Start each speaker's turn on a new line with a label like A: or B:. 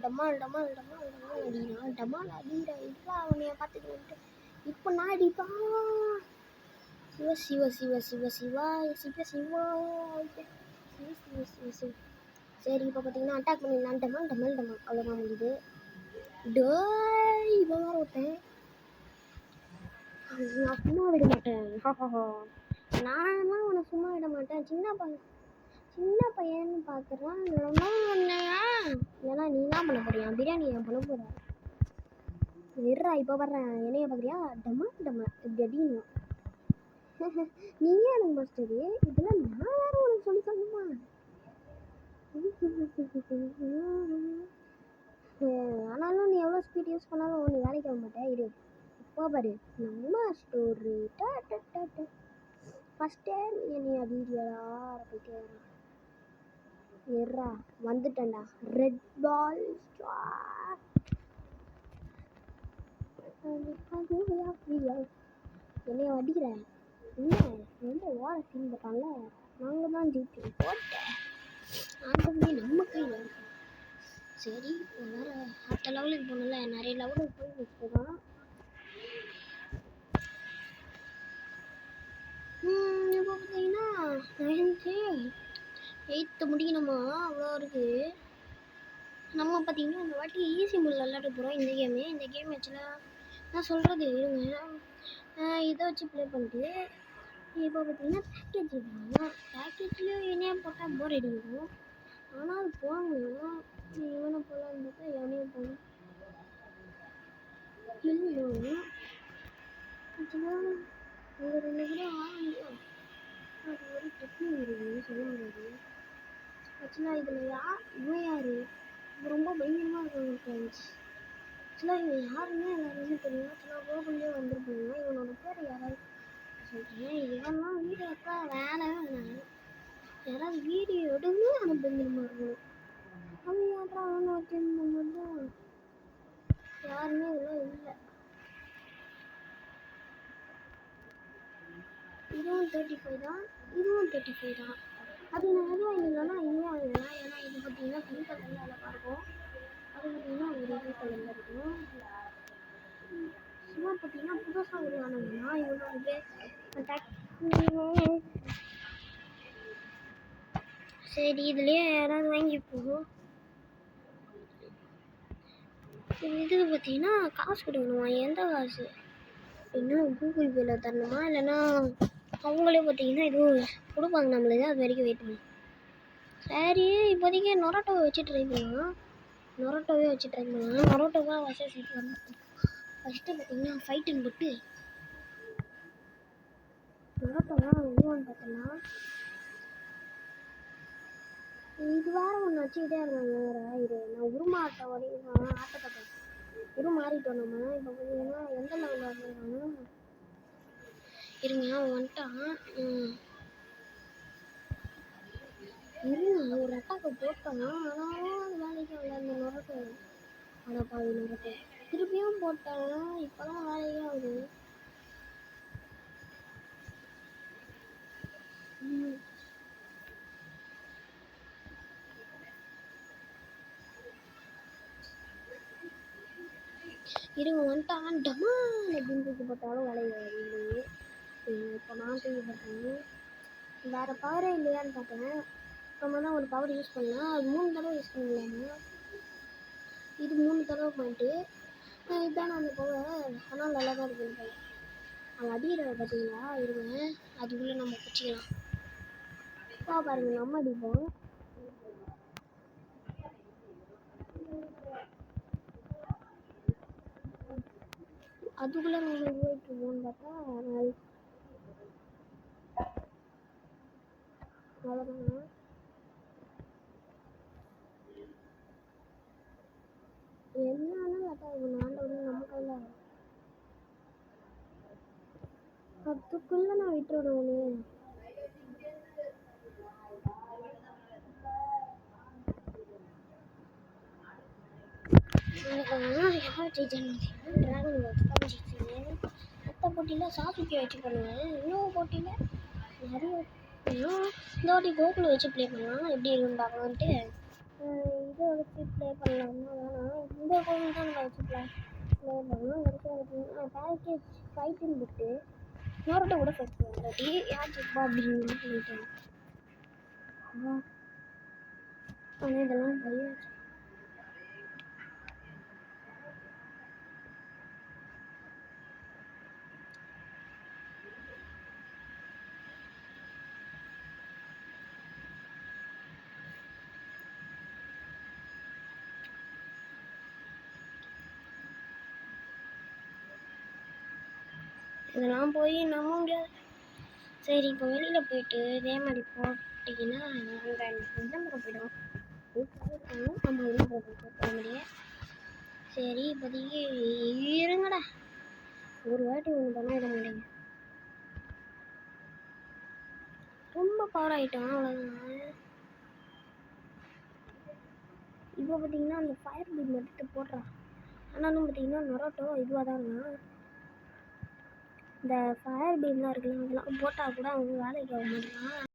A: டமால் டமால் டமால் டமால் அடிக்கிறான். டமால் அடிக்கிற இதுல அவனைய பார்த்துக்கிட்டு இப்போ நான் அடிப்பா. சிவ சிவ சிவ சிவ சிவா சிவ சிவா சிவ சிவ சிவ சிவ. சரி இப்போ பார்த்தீங்கன்னா அட்டாக் பண்ணிடலாம். டமால் டமால் டமால் அவ்வளோதான் முடியுது. இப்போ வேற ஒருத்தன் நான் சும்மா விட மாட்டேன். நான்லாம் உன்னை சும்மா விட மாட்டேன். சின்ன பையன்னு பார்க்குறான். ஏன்னா நீ என்ன பண்ண போறியா? பிரியாணி ஏன் பண்ண போற? விட்றா இப்போ வர்றேன். என்னைய பார்க்குறியா? டமா டமா இப்படி அடிக்கணும். நீயே எனக்கு மாஸ்டரு. இதெல்லாம் நான் வேற உனக்கு சொல்லி தரணுமா? ஆனாலும் நீ எவ்வளோ ஸ்பீட் யூஸ் பண்ணாலும் நீ வேலைக்கு ஆக மாட்டேன். இரு இப்போ பாரு நம்ம ஸ்டோரி. ஃபஸ்ட்டே நீ அடிக்கிறியாடா போயிட்டு ஏறா வந்துட்டேன்டா. ரெட் பால் என்னைய அடிக்கிறேன். இல்லை ரொம்ப ஓர சீன் போட்டான்ல. நாங்கள் தான் ஜெயிச்சோம். போட்டேன் ஆண்டவனே நம்ம கையில் இருக்கு. சரி வேறு அடுத்த லெவலுக்கு போகணும்ல. நிறைய லெவலுக்கு போய் வச்சுக்கலாம். இப்போ பார்த்தீங்கன்னா 8th முடிக்கணுமா? அவ்வளோ இருக்குது. நம்ம பார்த்தீங்கன்னா இந்த வாட்டி ஈஸி மோடில் விளையாட போகிறோம். இந்த கேம் ஆக்சுவலாக நான் சொல்கிறது இருங்க. இதை வச்சு ப்ளே பண்ணிட்டு இப்போ பார்த்தீங்கன்னா பேக்கேஜ் இருக்காங்க. பேக்கேஜ்லேயும் இணையம் போட்டால் போர் அடிக்கும். ஆனால் அது போகணும். இவனை போகலான்னு பார்த்தா இவனையும் போகணும். இல்லை ஆக்சுவலாக இங்கே 2 கூட ஆரம்பிக்கும். அது ஒரு டெக்னிக் இருக்குது சொல்ல முடியாது. ஆக்சுவலாக இதில் இவன் யார்? இது ரொம்ப பயங்கரமாக இருக்கும் ஃப்ரெண்ட்ஸ். ஆக்சுவலாக இவன் யாருன்னு எல்லாருமே தெரியும். ஆக்சுவலாக கோகுல்லேயே வந்துருப்பாங்க. இவனோட பேர் யாராவது சொல்கிறேன். இவன்லாம் வீடியோ எடுத்தா வேலை யாராவது வீடியோ எடுங்க. அது பயங்கரமாக இருக்கும். அவன் யாரா அவனை வச்சுருந்தோம் தான் யாருமே இதெல்லாம் இல்லை. இதுவும் 35 தான். இதுவும் 35 தான். அது நான் எதுவும் இல்லைன்னா இதுவும் வாங்கிடலாம். ஏன்னா இது பார்த்தீங்கன்னா பிங்க் கலரில் அழகாக இருக்கும். அது பார்த்தீங்கன்னா ஒரு இது கலரில் இருக்கும். சும்மா பார்த்தீங்கன்னா புதுசாக உருவானதுன்னா இவனோட பேர் அட்டாக். சரி இதுலேயே யாராவது வாங்கி போகும். இதுக்கு பார்த்தீங்கன்னா காசு கொடுக்கணுமா? எந்த காசு? என்ன கூகுள் பேயில் தரணுமா? இல்லைன்னா அவங்களே பார்த்தீங்கன்னா எதுவும் கொடுப்பாங்க நம்மளுக்கு. அது வரைக்கும் வெயிட் பண்ணி. சரி இப்போதைக்கு நொரோட்டோவை வச்சு ட்ரை பண்ணலாம். நொரோட்டோவாக வசதி சீட் வரணும். ஃபஸ்ட்டு பார்த்தீங்கன்னா ஃபைட்டுன்னு போட்டு நொரோட்டோவாக இதுவான்னு பார்த்தோன்னா இது வேறு ஒன்று வச்சுக்கிட்டே இருந்தாங்க. வேறு இது நான் உருமாட்ட வரையும் ஆட்டத்தை உருமாறிட்டோம் நம்ம. இப்போ பார்த்தீங்கன்னா எந்த லெவலில் வந்துருக்காங்க இருங்க. அவன் வந்துட்டான். இருங்க ஒரு அட்டாக்கை போட்டான். ஆனாலும் அது வேலைக்கு ஆகல. அந்த நொரோட்டோ அடப்பாவி நொரோட்டோ திருப்பியும் போட்டேன். இப்போ தான் வேலைக்கே ஆகுது. இருங்க வந்துட்டான். டமால் அப்படின்னு தூக்கி போட்டாலும் வேலையாகுது இல்லையே. இப்போ நான் தூக்கி போட்டேன். வேறு பவரே இல்லையான்னு பார்த்தேன். நம்ம தான் ஒரு பவர் யூஸ் பண்ணலாம். அது 3 தடவை யூஸ் பண்ணலாமா? இது 3 தடவை பாயிண்ட்டு. இதுதானே அந்த பவர். ஆனால் நல்லா தான் இருக்குன்னு அவன் அடிக்கிறத பார்த்தீங்களா? இருங்க அதுக்குள்ளே நம்ம பிடிச்சிக்கலாம். பாருங்க நம்ம அடிப்போம். அதுக்குள்ளே நம்ம இதுவாயிட்டுருவோன்னு பார்த்தா அவ்வளோதாங்க. என்னன்னா பார்த்தா இவன் ஆண்டவன் நம்ம கையில். அதுக்குள்ளே நான் விட்டுவிடுவேனே. யார் ஜெயிச்சான்னு ட்ராகன் தான் ஜெயிச்சேன். மற்ற போட்டியில் சாசுக்கி வச்சு பண்ணுவேன். இன்னொரு போட்டியில் நிறைய இந்த வாட்டி கோகுலை வச்சு ப்ளே பண்ணலாம். எப்படி இருக்குன்னு பார்க்கலான்ட்டு இது இதை வச்சு ப்ளே பண்ணலாமா வேணாம், இந்த கோவில் தான் நம்ம வச்சு ப்ளே பண்ணணும். பார்த்தீங்கன்னா பேக்கேஜ் ஃபைட்டுன்னு விட்டு இன்னொருட்ட கூட ஃபைட் பண்ணுவாங்க யார் இருப்பா அப்படின்னு சொல்லிட்டாங்க. ஆனால் இதெல்லாம் பயம். இதெல்லாம் போய் நம்ப முடியாது. சரி, இப்போ வெளியில் போயிட்டு இதே மாதிரி போட்டிங்கன்னா அந்த விளம்பரம் போயிடும். நம்ம விளம்பரம் போட முடியாது. சரி, இப்போதைக்கு இருங்கடா, ஒரு வாட்டி ஒன்று பண்ண விட மாட்டேங்க. ரொம்ப பவர் ஆகிட்டோம், அவ்வளோதான். இப்போ பார்த்தீங்கன்னா அந்த ஃபயர் பீம் எடுத்து போடுறான். ஆனாலும் பார்த்தீங்கன்னா நரோட்டோ இதுவாக தான் இருந்தான். இந்த ஃபயர் பீம்லாம் இருக்குல்ல, அதெல்லாம் போட்டால் கூட அவங்க வேலைக்கு ஆக மாட்டான்.